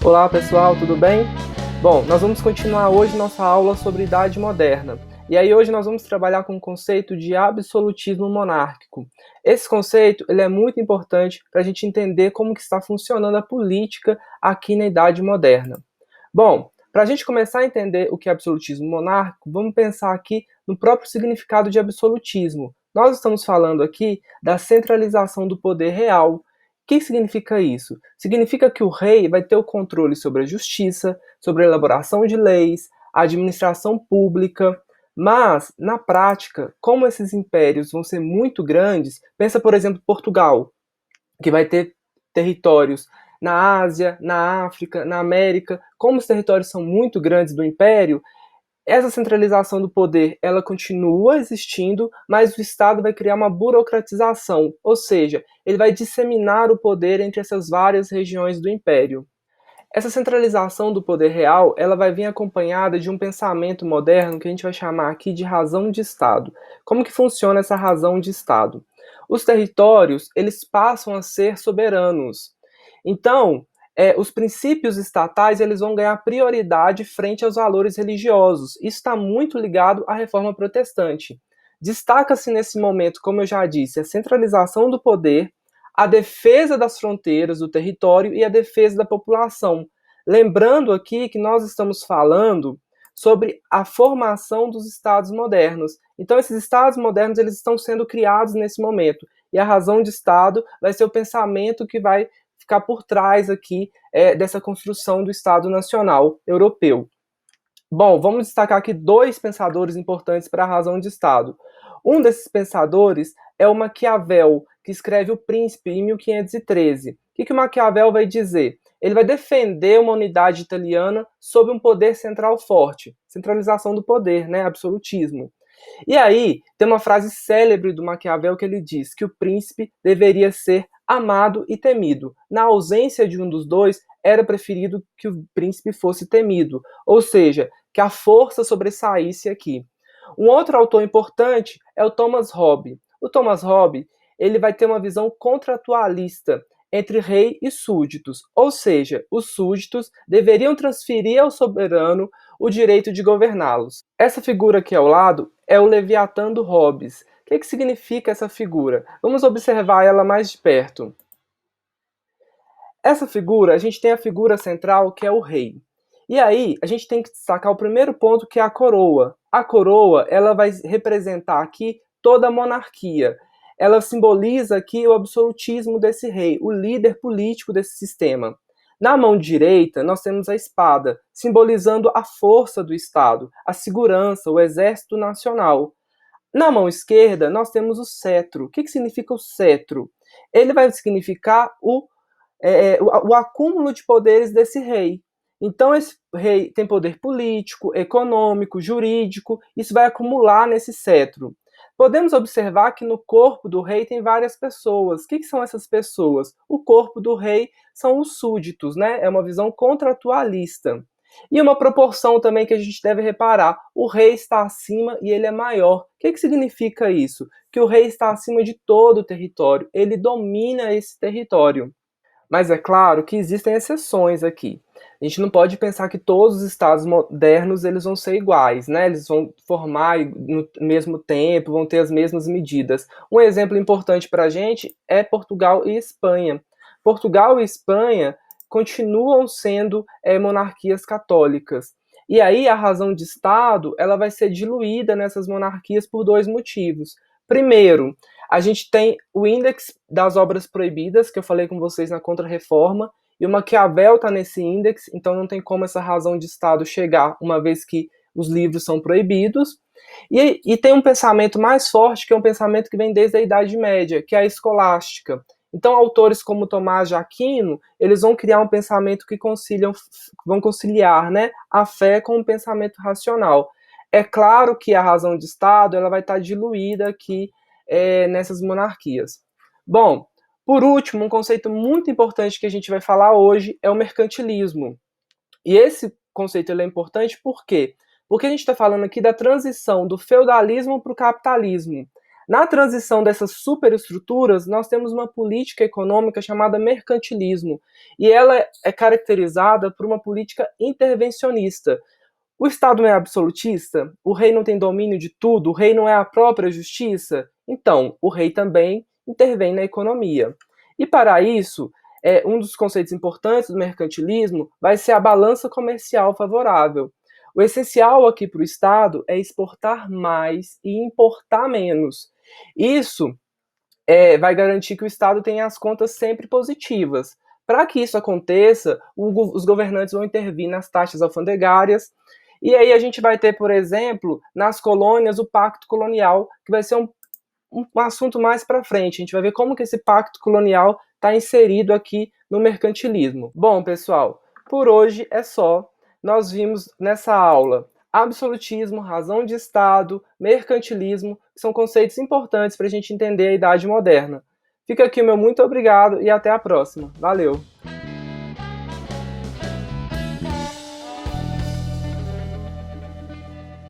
Olá pessoal, tudo bem? Bom, nós vamos continuar hoje nossa aula sobre Idade Moderna. E aí hoje nós vamos trabalhar com o conceito de absolutismo monárquico. Esse conceito ele é muito importante para a gente entender como que está funcionando a política aqui na Idade Moderna. Bom, para a gente começar a entender o que é absolutismo monárquico, vamos pensar aqui no próprio significado de absolutismo. Nós estamos falando aqui da centralização do poder real. O que significa isso? Significa que o rei vai ter o controle sobre a justiça, sobre a elaboração de leis, a administração pública, mas, na prática, como esses impérios vão ser muito grandes, pensa, por exemplo, Portugal, que vai ter territórios na Ásia, na África, na América. Como os territórios são muito grandes do Império, essa centralização do poder ela continua existindo, mas o Estado vai criar uma burocratização, ou seja, ele vai disseminar o poder entre essas várias regiões do Império. Essa centralização do poder real, ela vai vir acompanhada de um pensamento moderno que a gente vai chamar aqui de razão de Estado. Como que funciona essa razão de Estado? Os territórios, eles passam a ser soberanos. Então, os princípios estatais eles vão ganhar prioridade frente aos valores religiosos. Isso está muito ligado à reforma protestante. Destaca-se nesse momento, como eu já disse, a centralização do poder, a defesa das fronteiras do território e a defesa da população. Lembrando aqui que nós estamos falando sobre a formação dos estados modernos. Então, esses estados modernos eles estão sendo criados nesse momento. E a razão de Estado vai ser o pensamento que vai ficar por trás aqui dessa construção do Estado Nacional Europeu. Bom, vamos destacar aqui dois pensadores importantes para a razão de Estado. Um desses pensadores é o Maquiavel, que escreve O Príncipe em 1513. O que o Maquiavel vai dizer? Ele vai defender uma unidade italiana sob um poder central forte, centralização do poder, né, absolutismo. E aí, tem uma frase célebre do Maquiavel que ele diz que o príncipe deveria ser amado e temido. Na ausência de um dos dois, era preferido que o príncipe fosse temido, ou seja, que a força sobressaísse aqui. Um outro autor importante é o Thomas Hobbes. O Thomas Hobbes ele vai ter uma visão contratualista entre rei e súditos, ou seja, os súditos deveriam transferir ao soberano o direito de governá-los. Essa figura aqui ao lado é o Leviatã do Hobbes. O que significa essa figura? Vamos observar ela mais de perto. Essa figura, a gente tem a figura central, que é o rei. E aí, a gente tem que destacar o primeiro ponto, que é a coroa. A coroa, ela vai representar aqui toda a monarquia. Ela simboliza aqui o absolutismo desse rei, o líder político desse sistema. Na mão direita, nós temos a espada, simbolizando a força do Estado, a segurança, o exército nacional. Na mão esquerda, nós temos o cetro. O que significa o cetro? Ele vai significar o acúmulo de poderes desse rei. Então, esse rei tem poder político, econômico, jurídico, isso vai acumular nesse cetro. Podemos observar que no corpo do rei tem várias pessoas. O que são essas pessoas? O corpo do rei são os súditos, né? É uma visão contratualista. E uma proporção também que a gente deve reparar: o rei está acima e ele é maior. O que significa isso? Que o rei está acima de todo o território, ele domina esse território. Mas é claro que existem exceções aqui. A gente não pode pensar que todos os estados modernos eles vão ser iguais, né? Eles vão formar no mesmo tempo, vão ter as mesmas medidas. Um exemplo importante para a gente é Portugal e Espanha. Portugal e Espanha continuam sendo monarquias católicas. E aí a razão de Estado ela vai ser diluída nessas monarquias por dois motivos. Primeiro, a gente tem o índex das obras proibidas, que eu falei com vocês na Contra-Reforma, e o Maquiavel está nesse índex, então não tem como essa razão de Estado chegar, uma vez que os livros são proibidos. E tem um pensamento mais forte, que é um pensamento que vem desde a Idade Média, que é a escolástica. Então, autores como Tomás de Aquino, eles vão criar um pensamento que vão conciliar, né, a fé com o pensamento racional. É claro que a razão de Estado ela vai estar diluída aqui nessas monarquias. Bom, por último, um conceito muito importante que a gente vai falar hoje é o mercantilismo. E esse conceito ele é importante por quê? Porque a gente está falando aqui da transição do feudalismo para o capitalismo. Na transição dessas superestruturas, nós temos uma política econômica chamada mercantilismo, e ela é caracterizada por uma política intervencionista. O Estado não é absolutista? O rei não tem domínio de tudo? O rei não é a própria justiça? Então, o rei também intervém na economia. E para isso, um dos conceitos importantes do mercantilismo vai ser a balança comercial favorável. O essencial aqui para o Estado é exportar mais e importar menos. Isso vai garantir que o Estado tenha as contas sempre positivas. Para que isso aconteça, os governantes vão intervir nas taxas alfandegárias, e aí a gente vai ter, por exemplo, nas colônias, o pacto colonial, que vai ser um assunto mais para frente. A gente vai ver como que esse pacto colonial está inserido aqui no mercantilismo. Bom, pessoal, por hoje é só. Nós vimos nessa aula absolutismo, razão de Estado, mercantilismo, que são conceitos importantes para a gente entender a Idade Moderna. Fica aqui o meu muito obrigado e até a próxima. Valeu!